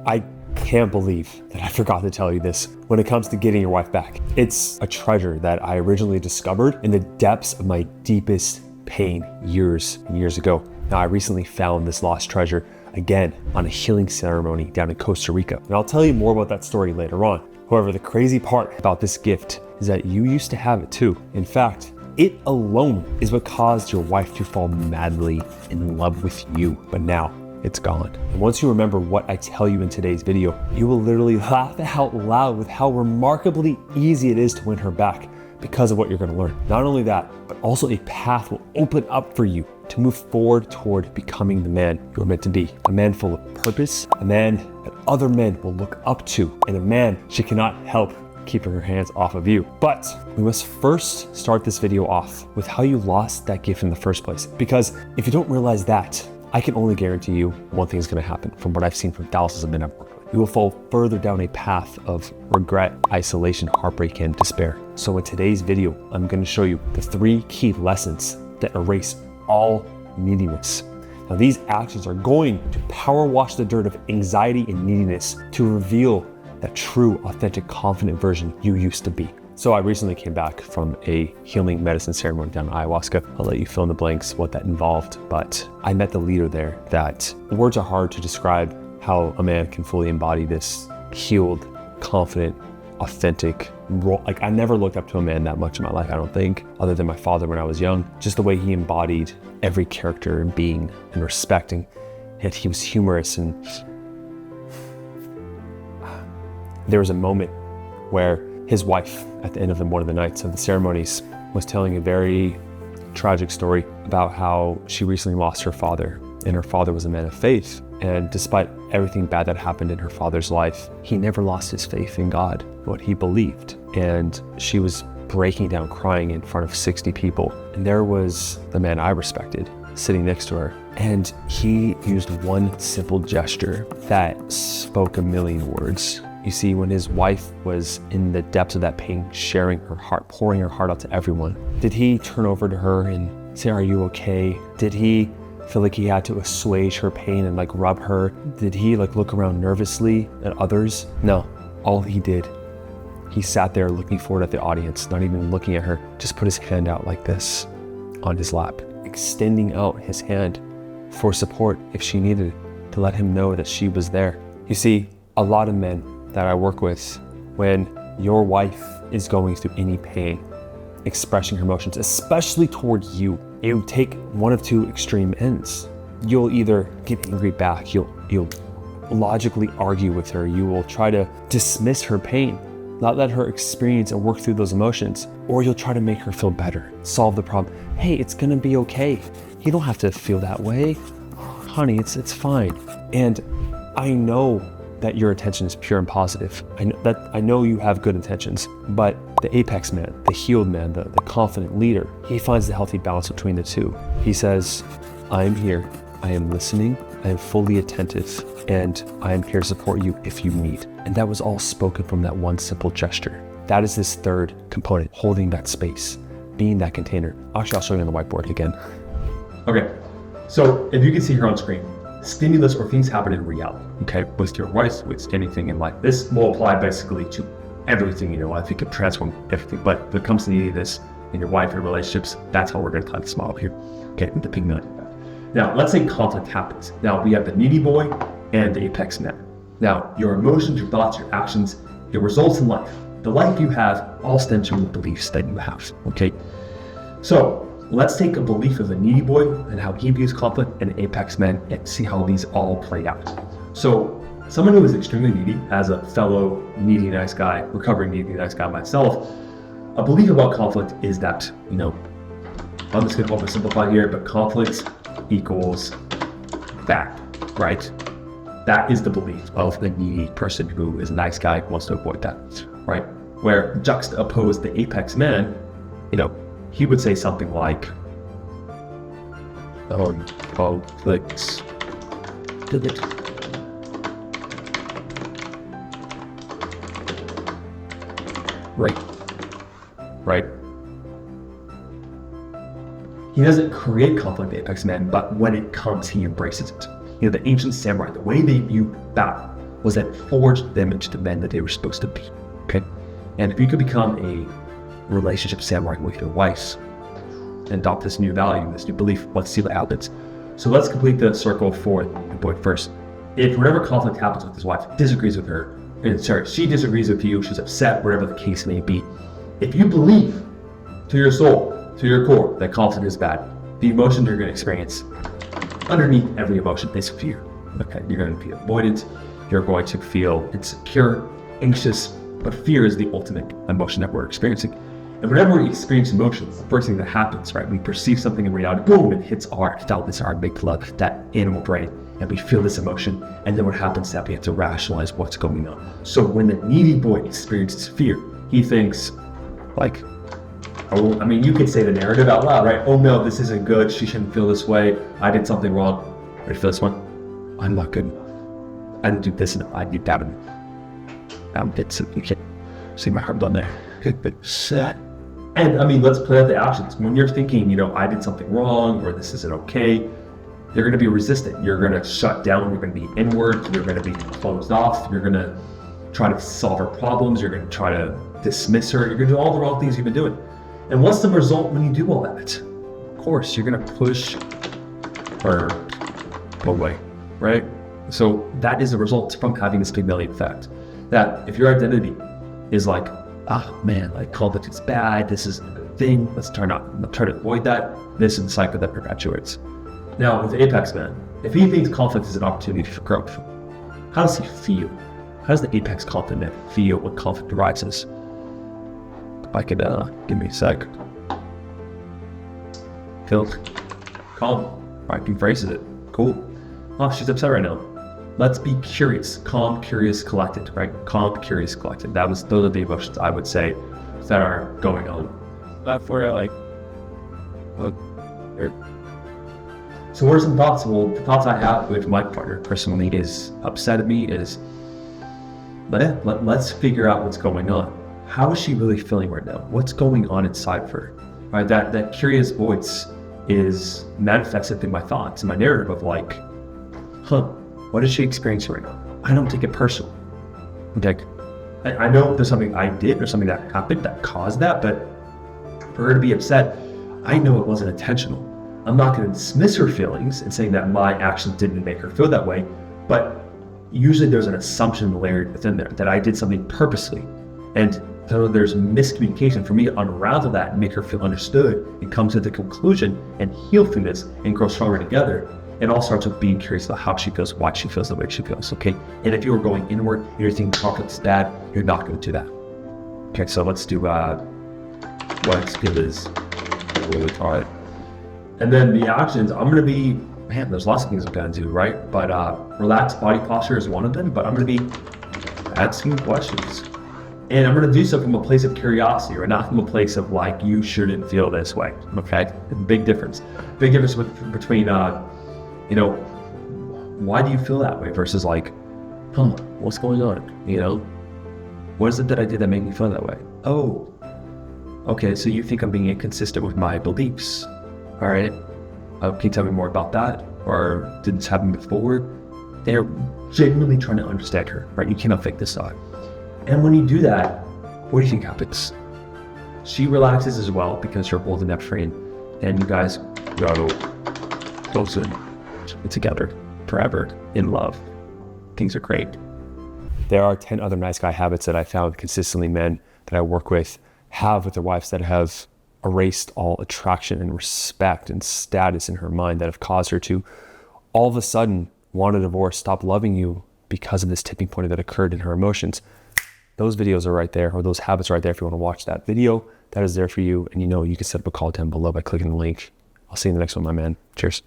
I can't believe that I forgot to tell you this when it comes to getting your wife back. It's a treasure that I originally discovered in the depths of my deepest pain years and years ago. Now, I recently found this lost treasure again on a healing ceremony down in Costa Rica. And I'll tell you more about that story later on. However, the crazy part about this gift is that you used to have it too. In fact, it alone is what caused your wife to fall madly in love with you. But now, it's gone. And once you remember what I tell you in today's video, you will literally laugh out loud with how remarkably easy it is to win her back because of what you're gonna learn. Not only that, but also a path will open up for you to move forward toward becoming the man you're meant to be. A man full of purpose, a man that other men will look up to, and a man she cannot help keeping her hands off of you. But we must first start this video off with how you lost that gift in the first place. Because if you don't realize that, I can only guarantee you one thing is going to happen from what I've seen from thousands of men I've worked with. You will fall further down a path of regret, isolation, heartbreak, and despair. So in today's video, I'm going to show you the 3 key lessons that erase all neediness. Now, these actions are going to power wash the dirt of anxiety and neediness to reveal that true, authentic, confident version you used to be. So I recently came back from a healing medicine ceremony down in ayahuasca. I'll let you fill in the blanks what that involved, but I met the leader there that words are hard to describe how a man can fully embody this healed, confident, authentic role. Like, I never looked up to a man that much in my life, I don't think, other than my father when I was young. Just the way he embodied every character and being and respecting, yet he was humorous. And there was a moment where his wife, at the end of one of the nights of the ceremonies, was telling a very tragic story about how she recently lost her father, and her father was a man of faith. And despite everything bad that happened in her father's life, he never lost his faith in God, what he believed. And she was breaking down crying in front of 60 people. And there was the man I respected sitting next to her. And he used one simple gesture that spoke a million words. You see, when his wife was in the depths of that pain, sharing her heart, pouring her heart out to everyone, did he turn over to her and say, "Are you okay?" Did he feel like he had to assuage her pain and rub her? Did he look around nervously at others? No, all he did, he sat there looking forward at the audience, not even looking at her, just put his hand out like this on his lap, extending out his hand for support if she needed it, to let him know that she was there. You see, a lot of men that I work with, when your wife is going through any pain, expressing her emotions, especially toward you, you take one of 2 extreme ends. You'll either get angry back, you'll logically argue with her, you will try to dismiss her pain, not let her experience and work through those emotions, or you'll try to make her feel better, solve the problem. Hey, it's gonna be okay. You don't have to feel that way. Honey, it's fine. And I know that your intention is pure and positive. I know you have good intentions, but the apex man, the healed man, the confident leader, he finds the healthy balance between the 2. He says, "I'm here, I am listening, I am fully attentive, and I am here to support you if you need." And that was all spoken from that one simple gesture. That is this 3rd component, holding that space, being that container. Actually, I'll show you on the whiteboard again. Okay, so if you can see here on screen, stimulus or things happen in reality, okay? With your wife, with anything in life. This will apply basically to everything in your life. It can transform everything, but when it comes to needing this in your wife, your relationships, that's how we're gonna tie this model here, okay? With the pigment. Now, let's say conflict happens. Now, we have the needy boy and the apex man. Now, your emotions, your thoughts, your actions, your results in life, the life you have, all stems from the beliefs that you have, okay? So, let's take a belief of a needy boy and how he views conflict and an apex man and see how these all play out. So someone who is extremely needy, as a fellow needy nice guy, recovering needy nice guy myself, a belief about conflict is that, I'm just gonna oversimplify here, but conflict equals bad, right? That is the belief of the needy person who is a nice guy, who wants to avoid that, right? Where juxtapose the apex man, he would say something like, conflicts, right? He doesn't create conflict, the apex man, but when it comes, he embraces it. The ancient samurai, the way they view battle was that forged them into the men that they were supposed to be, okay? And if you could become a relationship samurai with your wife and adopt this new value, this new belief, let's see what happens. So let's complete the circle for the boy first. If whatever conflict happens with his wife, disagrees with her, she disagrees with you, she's upset, whatever the case may be. If you believe to your soul, to your core, that conflict is bad, the emotion you're going to experience underneath every emotion is fear. Okay, you're going to be avoidant, you're going to feel insecure, anxious, but fear is the ultimate emotion that we're experiencing. And whenever we experience emotions, the first thing that happens, right, we perceive something in reality, boom, it hits our thalamus, our amygdala, that animal brain, and we feel this emotion, and then what happens is that we have to rationalize what's going on. So when the needy boy experiences fear, he thinks, like, oh, I mean, you could say the narrative out loud, right? Oh no, this isn't good, she shouldn't feel this way, I did something wrong. Ready for this one? I'm not good. I didn't do this enough, I did that enough. You can't see my heart on there. Set. And I mean, let's play out the actions. When you're thinking, I did something wrong, or this isn't okay, you're going to be resistant. You're going to shut down. You're going to be inward. You're going to be closed off. You're going to try to solve her problems. You're going to try to dismiss her. You're going to do all the wrong things you've been doing. And what's the result when you do all that? Of course, you're going to push her away, right? So that is a result from having this Pygmalion effect. That if your identity is like, man, like conflict is bad, this is a good thing, let's try to avoid that, this is the cycle that perpetuates. Now with the Apex Man, if he thinks conflict is an opportunity for growth, how does he feel? How does the Apex conflict man feel when conflict arises? If I could, give me a sec. Feel calm, right, he phrases it, cool. Oh, she's upset right now. Let's be curious, calm, curious, collected, right? Calm, curious, collected. Those are the emotions I would say that are going on. That's where So what are some thoughts? Well, the thoughts I have with my partner personally is upset at me is, let's figure out what's going on. How is she really feeling right now? What's going on inside of her? Right? That curious voice is manifested through my thoughts and my narrative of like, what is she experiencing right now? I don't take it personal. Okay, I know there's something I did or something that happened that caused that, but for her to be upset, I know it wasn't intentional. I'm not going to dismiss her feelings and saying that my actions didn't make her feel that way, but usually there's an assumption layered within there that I did something purposely. And so there's miscommunication for me to unravel that and make her feel understood and come to the conclusion and heal through this and grow stronger together. It all starts with being curious about how she feels, why she feels the way she feels, okay? And if you were going inward and you're thinking conflict is bad, you're not going to do that. Okay, so let's do what skill is really hard. And then the actions, I'm going to be, man, there's lots of things I'm going to do, right? But relaxed body posture is one of them, but I'm going to be asking questions. And I'm going to do so from a place of curiosity, or not from a place of like, you shouldn't feel this way, okay? Big difference. Big difference between, why do you feel that way versus like, what's going on? What is it that I did that made me feel that way? Oh, okay, so you think I'm being inconsistent with my beliefs. All right, can you tell me more about that? Or did this happen before? They're genuinely trying to understand her, right? You cannot fake this out. And when you do that, what do you think happens? She relaxes as well because you're holding that frame, and you guys go closer together forever in love. Things are great. There are 10 other nice guy habits that I found consistently men that I work with have with their wives that have erased all attraction and respect and status in her mind, that have caused her to all of a sudden want a divorce, stop loving you because of this tipping point that occurred in her emotions. Those videos are right there, or those habits are right there if you want to watch that video. That is there for you, and you can set up a call down below by clicking the link. I'll see you in the next one, my man. Cheers.